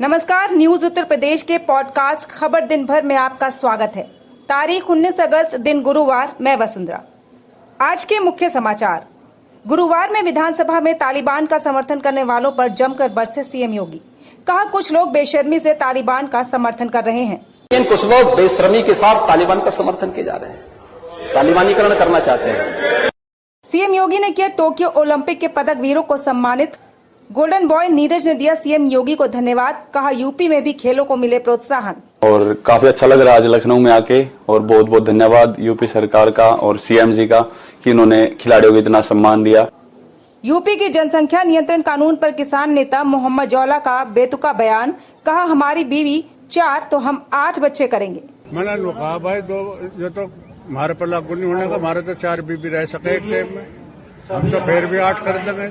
नमस्कार, न्यूज उत्तर प्रदेश के पॉडकास्ट खबर दिन भर में आपका स्वागत है। तारीख 19 अगस्त दिन गुरुवार, मैं वसुंधरा। आज के मुख्य समाचार। गुरुवार में विधानसभा में तालिबान का समर्थन करने वालों पर जमकर बरसे सीएम योगी। कहा, कुछ लोग बेशर्मी से तालिबान का समर्थन कर रहे हैं। लेकिन कुछ लोग बेशर्मी के साथ तालिबान का समर्थन किए जा रहे हैं, तालिबानीकरण करना चाहते हैं। सीएम योगी ने किया टोक्यो ओलंपिक के पदक वीरों को सम्मानित। गोल्डन बॉय नीरज ने दिया सीएम योगी को धन्यवाद। कहा, यूपी में भी खेलों को मिले प्रोत्साहन। और काफी अच्छा लग रहा है आज लखनऊ में आके, और बहुत बहुत धन्यवाद यूपी सरकार का और सीएम जी का कि उन्होंने खिलाड़ियों को इतना सम्मान दिया। यूपी की जनसंख्या नियंत्रण कानून पर किसान नेता मोहम्मद जौला का बेतुका बयान। कहा, हमारी बीवी 4 तो हम 8 बच्चे करेंगे। मैंने कहा भाई दो जो तो हमारे पर लागू नहीं होने का, हमारे तो 4 बीबी रह सके एक टाइम में, हम तो फिर भी 8 कर देंगे।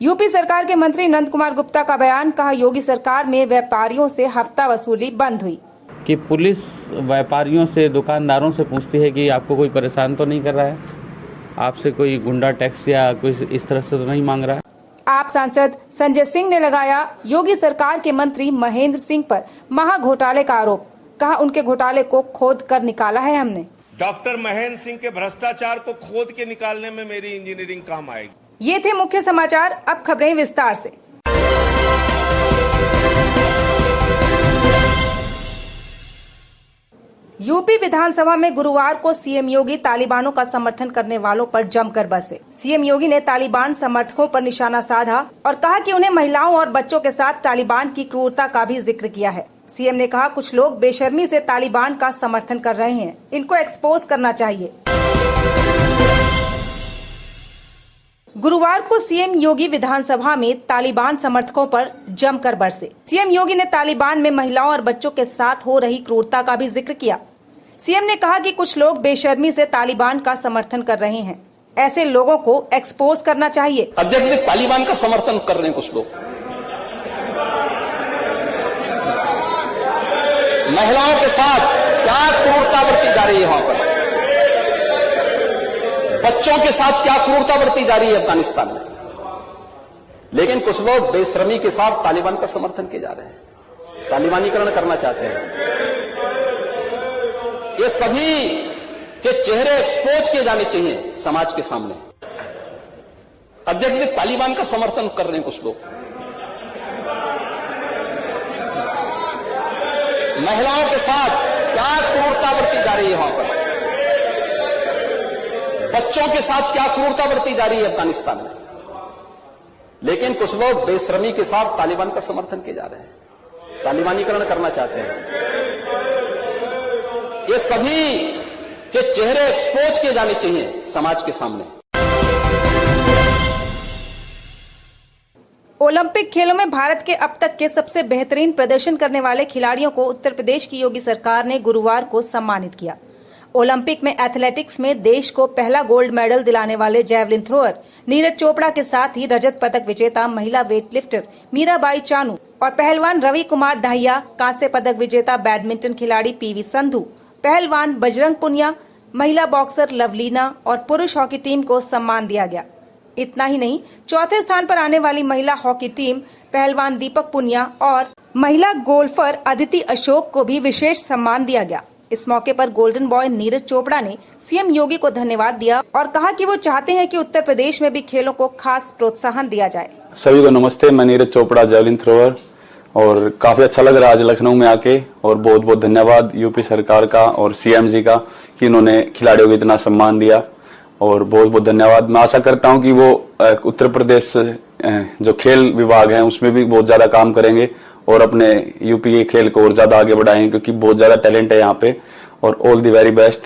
यूपी सरकार के मंत्री नंद कुमार गुप्ता का बयान। कहा, योगी सरकार में व्यापारियों से हफ्ता वसूली बंद हुई। कि पुलिस व्यापारियों से, दुकानदारों से पूछती है कि आपको कोई परेशान तो नहीं कर रहा है, आपसे कोई गुंडा टैक्स या कोई इस तरह से तो नहीं मांग रहा है। आप सांसद संजय सिंह ने लगाया योगी सरकार के मंत्री महेंद्र सिंह पर महा घोटाले का आरोप। कहा, उनके घोटाले को खोद कर निकाला है हमने। डॉक्टर महेंद्र सिंह के भ्रष्टाचार को खोद के निकालने में मेरी इंजीनियरिंग काम आएगी। ये थे मुख्य समाचार। अब खबरें विस्तार से। यूपी विधानसभा में गुरुवार को सीएम योगी तालिबानों का समर्थन करने वालों पर जमकर बरसे। सीएम योगी ने तालिबान समर्थकों पर निशाना साधा और कहा कि उन्हें महिलाओं और बच्चों के साथ तालिबान की क्रूरता का भी जिक्र किया है। सीएम ने कहा, कुछ लोग बेशर्मी से तालिबान का समर्थन कर रहे हैं, इनको एक्सपोज करना चाहिए। गुरुवार को सीएम योगी विधानसभा में तालिबान समर्थकों पर जमकर बरसे। सीएम योगी ने तालिबान में महिलाओं और बच्चों के साथ हो रही क्रूरता का भी जिक्र किया। सीएम ने कहा कि कुछ लोग बेशर्मी से तालिबान का समर्थन कर रहे हैं, ऐसे लोगों को एक्सपोज करना चाहिए। अध्यक्ष, तालिबान का समर्थन कर रहे हैं कुछ लोग, महिलाओं के साथ क्या क्रूरता बरती जा रही है, वहां पर बच्चों के साथ क्या क्रूरता बरती जा रही है अफगानिस्तान में। लेकिन कुछ लोग बेशर्मी के साथ तालिबान का समर्थन किए जा रहे हैं, तालिबानीकरण करना चाहते हैं। ये सभी के चेहरे एक्सपोज किए जाने चाहिए समाज के सामने। अध्यक्ष, तालिबान का समर्थन कर रहे हैं कुछ लोग, महिलाओं के साथ क्या क्रूरता बरती जा रही है, वहां पर बच्चों के साथ क्या क्रूरता बरती जा रही है अफगानिस्तान में। लेकिन कुछ लोग बेशर्मी के साथ तालिबान का समर्थन किए जा रहे हैं, तालिबानीकरण करना चाहते हैं। ये सभी के चेहरे एक्सपोज किए जाने चाहिए समाज के सामने। ओलंपिक खेलों में भारत के अब तक के सबसे बेहतरीन प्रदर्शन करने वाले खिलाड़ियों को उत्तर प्रदेश की योगी सरकार ने गुरुवार को सम्मानित किया। ओलंपिक में एथलेटिक्स में देश को पहला गोल्ड मेडल दिलाने वाले जैवलिन थ्रोअर नीरज चोपड़ा के साथ ही रजत पदक विजेता महिला वेटलिफ्टर मीराबाई चानू और पहलवान रवि कुमार दाहिया, कांस्य पदक विजेता बैडमिंटन खिलाड़ी पीवी संधू, पहलवान बजरंग पुनिया, महिला बॉक्सर लवलीना और पुरुष हॉकी टीम को सम्मान दिया गया। इतना ही नहीं, चौथे स्थान पर आने वाली महिला हॉकी टीम पहलवान दीपक पुनिया और महिला गोल्फर अदिति अशोक को भी विशेष सम्मान दिया गया। इस मौके पर गोल्डन बॉय नीरज चोपड़ा ने सीएम योगी को धन्यवाद दिया और कहा कि वो चाहते हैं कि उत्तर प्रदेश में भी खेलों को खास प्रोत्साहन दिया जाए। सभी को नमस्ते, मैं नीरज चोपड़ा, जैवलिन थ्रोअर, और काफी अच्छा लग रहा है आज लखनऊ में आके, और बहुत बहुत धन्यवाद यूपी सरकार का और सीएम जी का कि उन्होंने खिलाड़ियों को इतना सम्मान दिया, और बहुत बहुत धन्यवाद। मैं आशा करता हूं कि वो उत्तर प्रदेश जो खेल विभाग है उसमें भी बहुत ज्यादा काम करेंगे और अपने यूपी के खेल को और ज्यादा आगे बढ़ाएंगे, क्योंकि बहुत ज्यादा टैलेंट है यहाँ पे। और ऑल दी वेरी बेस्ट।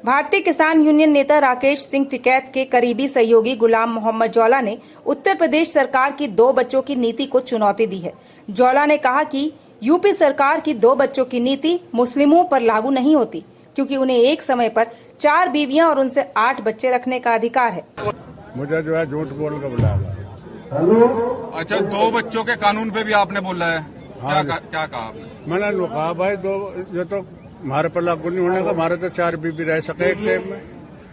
भारतीय किसान यूनियन नेता राकेश सिंह टिकैत के करीबी सहयोगी गुलाम मोहम्मद जौला ने उत्तर प्रदेश सरकार की 2 बच्चों की नीति को चुनौती दी है। जौला ने कहा कि यूपी सरकार की 2 बच्चों की नीति मुस्लिमों पर लागू नहीं होती, क्योंकि उन्हें एक समय पर 4 बीवियां और उनसे 8 बच्चे रखने का अधिकार है। मुझे जो है झूठ बोल कर बुला। अच्छा, 2 बच्चों के कानून पे भी आपने बोला है। हाँ, क्या कहा? मैंने कहा भाई दो जो तो हमारे पर लागू नहीं होने का, हमारे तो 4 बीबी रह सके एक टाइम में,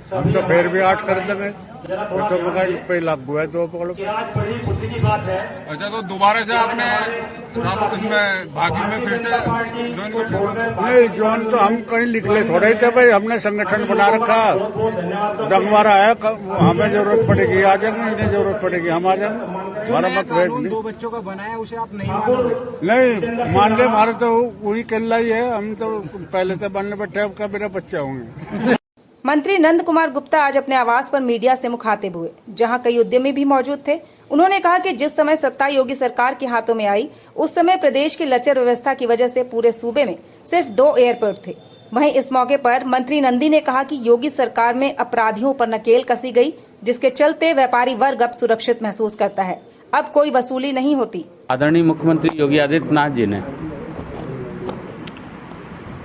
हम तो फिर भी 8 कर देंगे। वो तो मगर पे लागू है 2 पकड़ो। अच्छा, तो दोबारा से आपने इसमें भागी में फिर से ज्वाइन कर लिया? नहीं, जोन तो हम कहीं निकले थोड़े ही थे भाई, हमने संगठन बना रखा। डंग मारा है, हमें जरूरत पड़ेगी आ जाएंगे, इन्हें जरूरत पड़ेगी हम आ जाएंगे। हमारा मतभेद नहीं। 2 बच्चों का बनाया उसे आप नहीं मानोगे? नहीं मान ले, हमारे तो वही किल्ला ही है। हम तो पहले से बनने बैठे, अब का मेरा बच्चा होंगे। मंत्री नंद कुमार गुप्ता आज अपने आवास पर मीडिया से मुखातिब हुए, जहां कई उद्यमी भी मौजूद थे। उन्होंने कहा कि जिस समय सत्ता योगी सरकार के हाथों में आई, उस समय प्रदेश की लचर व्यवस्था की वजह से पूरे सूबे में सिर्फ 2 एयरपोर्ट थे। वहीं इस मौके पर मंत्री नंदी ने कहा कि योगी सरकार में अपराधियों पर नकेल कसी गई, जिसके चलते व्यापारी वर्ग अब सुरक्षित महसूस करता है। अब कोई वसूली नहीं होती। आदरणीय मुख्यमंत्री योगी आदित्यनाथ जी ने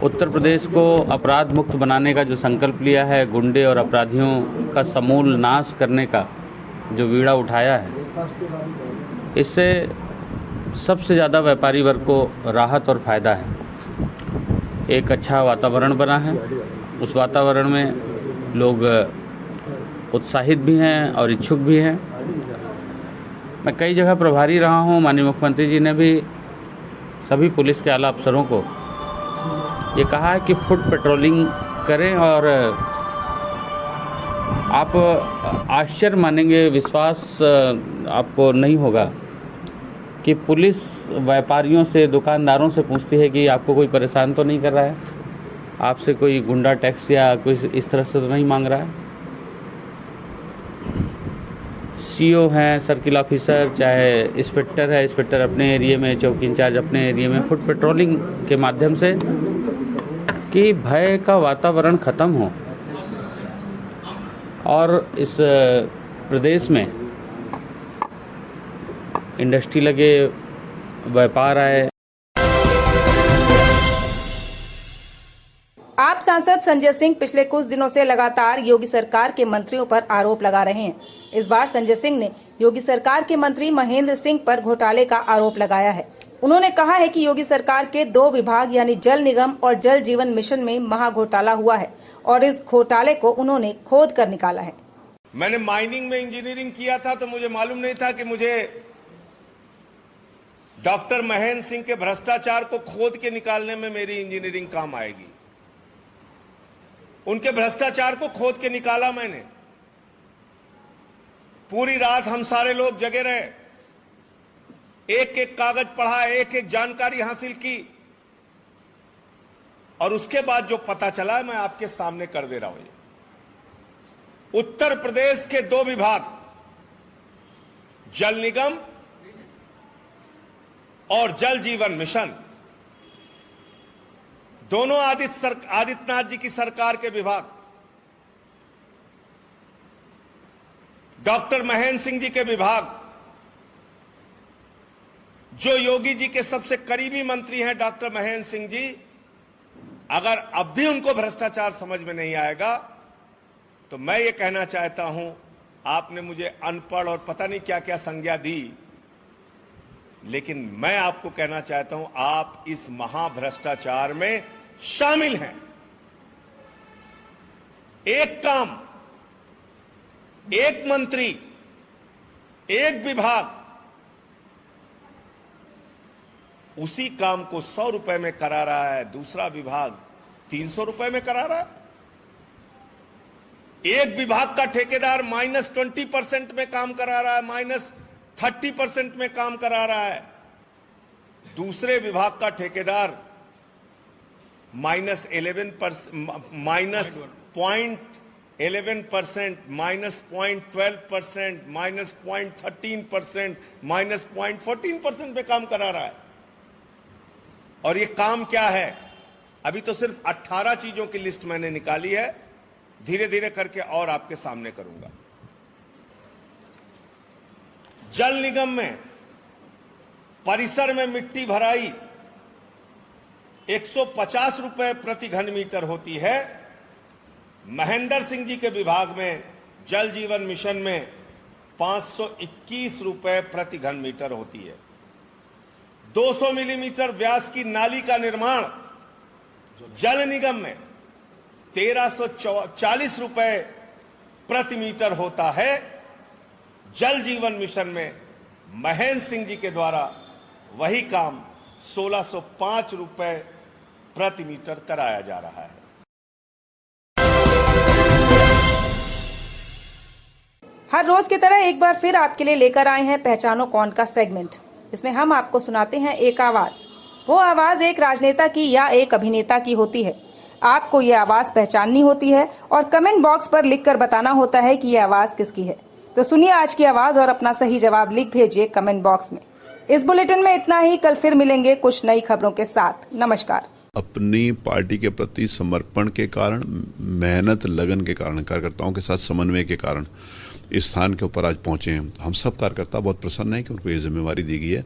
उत्तर प्रदेश को अपराध मुक्त बनाने का जो संकल्प लिया है, गुंडे और अपराधियों का समूल नाश करने का जो बीड़ा उठाया है, इससे सबसे ज़्यादा व्यापारी वर्ग को राहत और फायदा है। एक अच्छा वातावरण बना है, उस वातावरण में लोग उत्साहित भी हैं और इच्छुक भी हैं। मैं कई जगह प्रभारी रहा हूं। माननीय मुख्यमंत्री जी ने भी सभी पुलिस के आला अफसरों को ये कहा है कि फुट पेट्रोलिंग करें, और आप आश्चर्य मानेंगे, विश्वास आपको नहीं होगा कि पुलिस व्यापारियों से, दुकानदारों से पूछती है कि आपको कोई परेशान तो नहीं कर रहा है, आपसे कोई गुंडा टैक्स या कोई इस तरह से तो नहीं मांग रहा है। सीओ हैं, सर्किल ऑफिसर, चाहे इंस्पेक्टर है, इंस्पेक्टर अपने एरिया में, चौकी इंचार्ज अपने एरिया में फुट पेट्रोलिंग के माध्यम से कि भय का वातावरण खत्म हो और इस प्रदेश में इंडस्ट्री लगे, व्यापार आए। आप सांसद संजय सिंह पिछले कुछ दिनों से लगातार योगी सरकार के मंत्रियों पर आरोप लगा रहे हैं। इस बार संजय सिंह ने योगी सरकार के मंत्री महेंद्र सिंह पर घोटाले का आरोप लगाया है। उन्होंने कहा है कि योगी सरकार के 2 विभाग यानी जल निगम और जल जीवन मिशन में महा घोटाला हुआ है और इस घोटाले को उन्होंने खोद कर निकाला है। मैंने माइनिंग में इंजीनियरिंग किया था, तो मुझे मालूम नहीं था कि मुझे डॉक्टर महेंद्र सिंह के भ्रष्टाचार को खोद के निकालने में मेरी इंजीनियरिंग काम आएगी। उनके भ्रष्टाचार को खोद के निकाला मैंने। पूरी रात हम सारे लोग जगे रहे, एक एक कागज पढ़ा, एक एक जानकारी हासिल की, और उसके बाद जो पता चला मैं आपके सामने कर दे रहा हूं। उत्तर प्रदेश के 2 विभाग, जल निगम और जल जीवन मिशन, दोनों आदित्यनाथ जी की सरकार के विभाग, डॉक्टर महेंद्र सिंह जी के विभाग, जो योगी जी के सबसे करीबी मंत्री हैं डॉक्टर महेंद्र सिंह जी, अगर अब भी उनको भ्रष्टाचार समझ में नहीं आएगा तो मैं ये कहना चाहता हूं, आपने मुझे अनपढ़ और पता नहीं क्या क्या संज्ञा दी, लेकिन मैं आपको कहना चाहता हूं, आप इस महाभ्रष्टाचार में शामिल हैं। एक काम, एक मंत्री, एक विभाग उसी काम को 100 रुपए में करा रहा है, दूसरा विभाग 300 रुपए में करा रहा है। एक विभाग का ठेकेदार -20% में काम करा रहा है, -30% में काम करा रहा है। दूसरे विभाग का ठेकेदार -0.11%, -0.12%, -0.13%, -0.14% पे काम करा रहा है। और ये काम क्या है? अभी तो सिर्फ 18 चीजों की लिस्ट मैंने निकाली है, धीरे धीरे करके और आपके सामने करूंगा। जल निगम में परिसर में मिट्टी भराई 150 रुपए प्रति घन मीटर होती है। महेंद्र सिंह जी के विभाग में जल जीवन मिशन में 521 रुपए प्रति घन मीटर होती है। 200 मिलीमीटर व्यास की नाली का निर्माण जल निगम में 1340 रुपए प्रति मीटर होता है, जल जीवन मिशन में महेंद्र सिंह जी के द्वारा वही काम 1605 रुपए प्रति मीटर कराया जा रहा है। हर रोज की तरह एक बार फिर आपके लिए लेकर आए हैं पहचानो कौन का सेगमेंट। इसमें हम आपको सुनाते हैं एक आवाज। वो आवाज एक राजनेता की या एक अभिनेता की होती है। आपको ये आवाज पहचाननी होती है और कमेंट बॉक्स पर लिखकर बताना होता है कि ये आवाज किसकी है। तो सुनिए आज की आवाज और अपना सही जवाब लिख भेजिए कमेंट बॉक्स में। इस बुलेटिन में इतना ही। कल फिर मिलेंगे कुछ नई खबरों के साथ। नमस्कार। अपनी पार्टी के प्रति समर्पण के कारण, मेहनत लगन के कारण, कार्यकर्ताओं के साथ समन्वय के कारण इस स्थान के ऊपर आज पहुंचे हैं। हम सब कार्यकर्ता बहुत प्रसन्न हैं कि उनको ये जिम्मेवारी दी गई है।